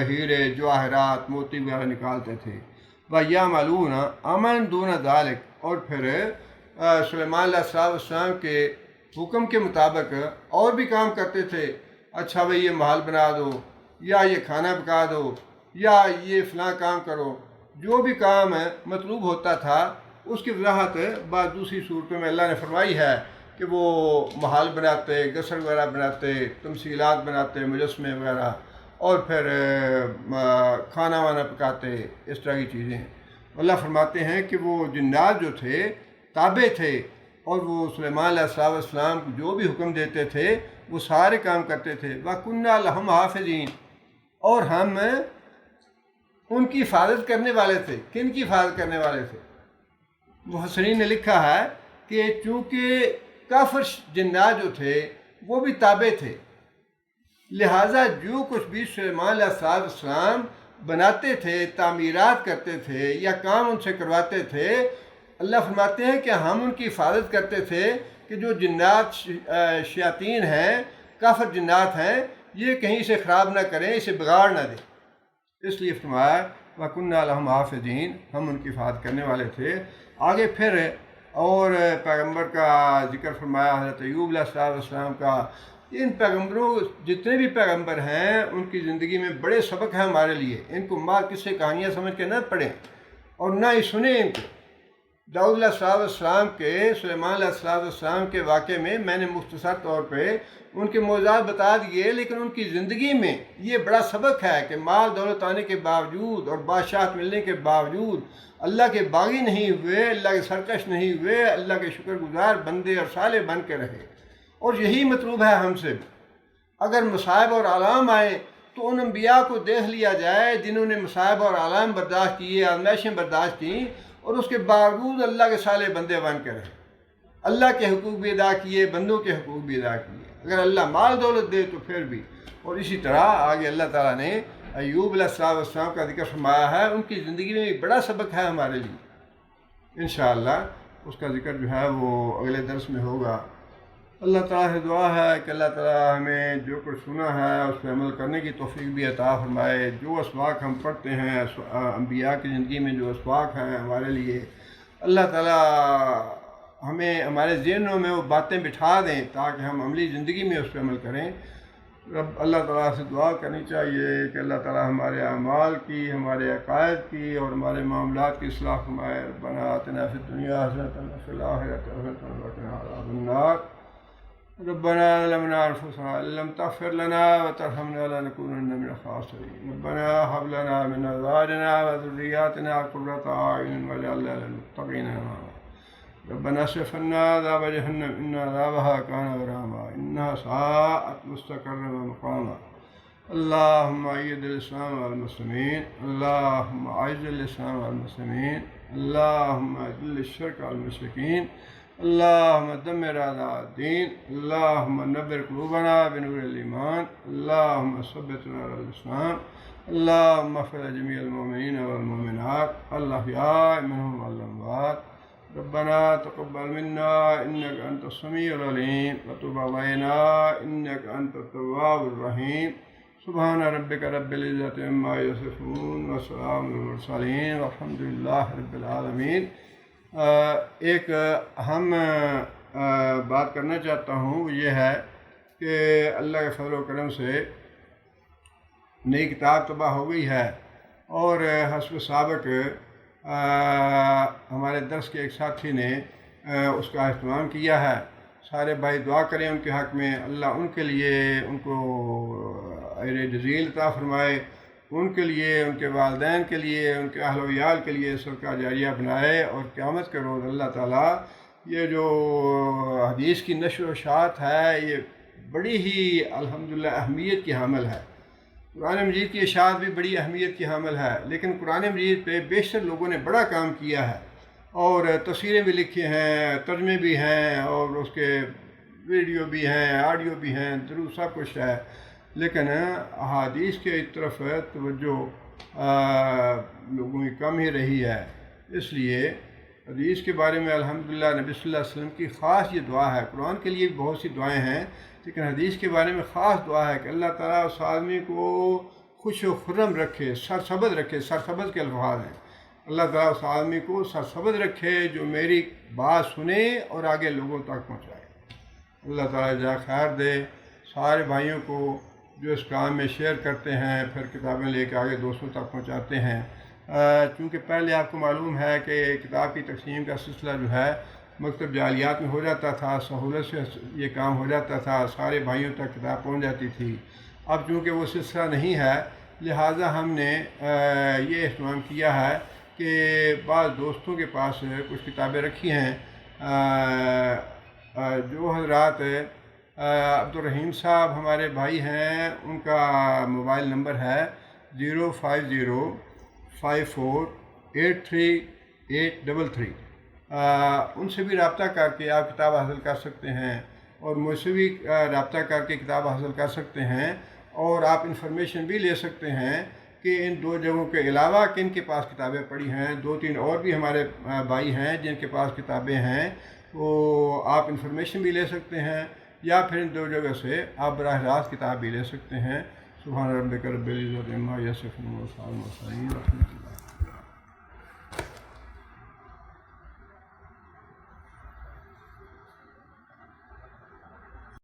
ہیرے جواہرات موتی وغیرہ نکالتے تھے، وَيَعْمَلُونَ عَمَلًا دُونَ ذَلِكَ، اور پھر سلیمان علیہ السلام کے حکم کے مطابق اور بھی کام کرتے تھے. اچھا بھئی یہ محل بنا دو، یا یہ کھانا پکا دو، یا یہ فلاں کام کرو. جو بھی کام مطلوب ہوتا تھا اس کی وضاحت بعض دوسری صورتوں میں اللہ نے فرمائی ہے کہ وہ محل بناتے، گسر وغیرہ بناتے، تمثیلات بناتے، مجسمے وغیرہ، اور پھر کھانا وانا پکاتے، اس طرح کی چیزیں. اللہ فرماتے ہیں کہ وہ جنات جو تھے تابع تھے، اور وہ سلیمان علیہ السلام کو جو بھی حکم دیتے تھے وہ سارے کام کرتے تھے. وَكُنَّا لَهُمْ حَافِظِينَ، اور ہم ان کی حفاظت کرنے والے تھے. کن کی حفاظت کرنے والے تھے؟ محسنین نے لکھا ہے کہ چونکہ کافر جنات جو تھے وہ بھی تابع تھے، لہٰذا جو کچھ بھی سلیمان علیہ السلام بناتے تھے، تعمیرات کرتے تھے یا کام ان سے کرواتے تھے، اللہ فرماتے ہیں کہ ہم ان کی حفاظت کرتے تھے کہ جو جنات شیاطین ہیں، کافر جنات ہیں، یہ کہیں اسے خراب نہ کریں، اسے بگاڑ نہ دیں. اس لیے فرمایا وَكُنَّا لَهُمْ حَافِظِينَ، ہم ان کی حفاظت کرنے والے تھے. آگے پھر اور پیغمبر کا ذکر فرمایا، حضرت ایوب علیہ السلام کا. ان پیغمبروں، جتنے بھی پیغمبر ہیں، ان کی زندگی میں بڑے سبق ہیں ہمارے لیے. ان کو ماں قصے کہانیاں سمجھ کے نہ پڑھیں اور نہ ہی سنیں ان کو. داؤد علیہ السلام کے، سلیمان علیہ السلام کے واقعے میں میں نے مختصر طور پہ ان کے معجزات بتا دیے، لیکن ان کی زندگی میں یہ بڑا سبق ہے کہ مال دولت آنے کے باوجود اور بادشاہت ملنے کے باوجود اللہ کے باغی نہیں ہوئے، اللہ کے سرکش نہیں ہوئے، اللہ کے شکر گزار بندے اور صالح بن کے رہے. اور یہی مطلوب ہے ہم سے. اگر مصائب اور آلام آئیں تو ان انبیاء کو دیکھ لیا جائے جنہوں نے مصائب اور آلام برداشت کیے، آزمائشیں برداشت کیں، اور اس کے باوجود اللہ کے صالح بندے بن کے رہے، اللہ کے حقوق بھی ادا کیے، بندوں کے حقوق بھی ادا کیے. اگر اللہ مال دولت دے تو پھر بھی. اور اسی طرح آگے اللہ تعالیٰ نے ایوب علیہ السلام کا ذکر فرمایا ہے. ان کی زندگی میں ایک بڑا سبق ہے ہمارے لیے. انشاءاللہ اس کا ذکر جو ہے وہ اگلے درس میں ہوگا. اللہ تعالیٰ سے دعا ہے کہ اللہ تعالیٰ ہمیں جو کچھ سنا ہے اس پہ عمل کرنے کی توفیق بھی عطا فرمائے. جو اسباق ہم پڑھتے ہیں انبیاء کی زندگی میں جو اسباق ہیں ہمارے لیے، اللہ تعالیٰ ہمیں ہمارے ذہنوں میں وہ باتیں بٹھا دیں تاکہ ہم عملی زندگی میں اس پہ عمل کریں. اللہ تعالیٰ سے دعا کرنی چاہیے کہ اللہ تعالیٰ ہمارے اعمال کی، ہمارے عقائد کی اور ہمارے معاملات کی اصلاح فرمائے. ربنا آتنا فی الدنیا حسنۃ وفی الآخرۃ حسنۃ وقنا عذاب النار. ربنا ظلمنا انفسنا ان لم تغفر لنا وترحمنا لنكونن من الخاسرين. ربنا هب لنا من ازواجنا وذرياتنا قرة اعين واجعلنا للمتقين اماما. ربنا اصرف عنا عذاب جهنم ان عذابها كان غراما انها ساءت مستقرا ومقاما. اللهم ايد الاسلام والمسلمين، اللهم اعز الاسلام والمسلمين، اللهم اذل الشرك والمشركين، اللهم دمر اعداء الدين، اللهم نبر قلوبنا بنور الايمان، اللهم ثبتنا على الاسلام، اللهم اغفر لجميع المؤمنين والمؤمنات الاحياء منهم والاموات. ربنا تقبل منا انك انت السميع العليم وتب علينا انك انت التواب الرحيم. سبحان ربك رب العزة عما يصفون وسلام على المرسلين والحمد لله رب العالمين. ایک اہم بات کرنا چاہتا ہوں، وہ یہ ہے کہ اللہ کے فضل و کرم سے نئی کتاب طبع ہو گئی ہے، اور حسب سابق ہمارے درس کے ایک ساتھی نے اس کا اہتمام کیا ہے. سارے بھائی دعا کریں ان کے حق میں، اللہ ان کے لیے ان کو اجر جزیل عطا فرمائے، ان کے لیے، ان کے والدین کے لیے، ان کے اہل و عیال کے لیے صدقہ جاریہ بنائے. اور قیامت کے روز اللہ تعالیٰ یہ جو حدیث کی نشر و اشاعت ہے یہ بڑی ہی الحمدللہ اہمیت کی حامل ہے. قرآن مجید کی اشاعت بھی بڑی اہمیت کی حامل ہے، لیکن قرآن مجید پہ بیشتر لوگوں نے بڑا کام کیا ہے، اور تفسیریں بھی لکھی ہیں، ترجمے بھی ہیں، اور اس کے ویڈیو بھی ہیں، آڈیو بھی ہیں، درود سب کچھ ہے. لیکن احادیث کے طرف توجہ لوگوں کی کم ہی رہی ہے. اس لیے حدیث کے بارے میں الحمدللہ نبی صلی اللہ علیہ وسلم کی خاص یہ دعا ہے. قرآن کے لیے بھی بہت سی دعائیں ہیں، لیکن حدیث کے بارے میں خاص دعا ہے کہ اللہ تعالیٰ اس آدمی کو خوش و خرم رکھے، سرسبز رکھے۔ سرسبز کے الفاظ ہیں، اللہ تعالیٰ اس آدمی کو سرسبز رکھے جو میری بات سنے اور آگے لوگوں تک پہنچائے۔ اللہ تعالیٰ جزا خیر دے سارے بھائیوں کو جو اس کام میں شیئر کرتے ہیں، پھر کتابیں لے کے آگے دوستوں تک پہنچاتے ہیں۔ چونکہ پہلے آپ کو معلوم ہے کہ کتاب کی تقسیم کا سلسلہ جو ہے مکتب جالیات میں ہو جاتا تھا، سہولت سے یہ کام ہو جاتا تھا، سارے بھائیوں تک کتاب پہنچ جاتی تھی۔ اب چونکہ وہ سلسلہ نہیں ہے، لہٰذا ہم نے یہ اہتمام کیا ہے کہ بعض دوستوں کے پاس کچھ کتابیں رکھی ہیں۔ جو حضرات عبدالرحیم صاحب ہمارے بھائی ہیں، ان کا موبائل نمبر ہے 05054833833۔ ان سے بھی رابطہ کر کے آپ کتاب حاصل کر سکتے ہیں، اور مجھ سے بھی رابطہ کر کے کتاب حاصل کر سکتے ہیں، اور آپ انفارمیشن بھی لے سکتے ہیں کہ ان دو جگہوں کے علاوہ کن کے پاس کتابیں پڑھی ہیں۔ 2-3 اور بھی ہمارے بھائی ہیں جن کے پاس کتابیں ہیں، وہ آپ انفارمیشن بھی لے سکتے ہیں، یا پھر ان 2 جگہ سے آپ براہ راست کتاب بھی لے سکتے ہیں۔ سبحان ربک رب العزت عما یصفون و سلام علی المرسلین۔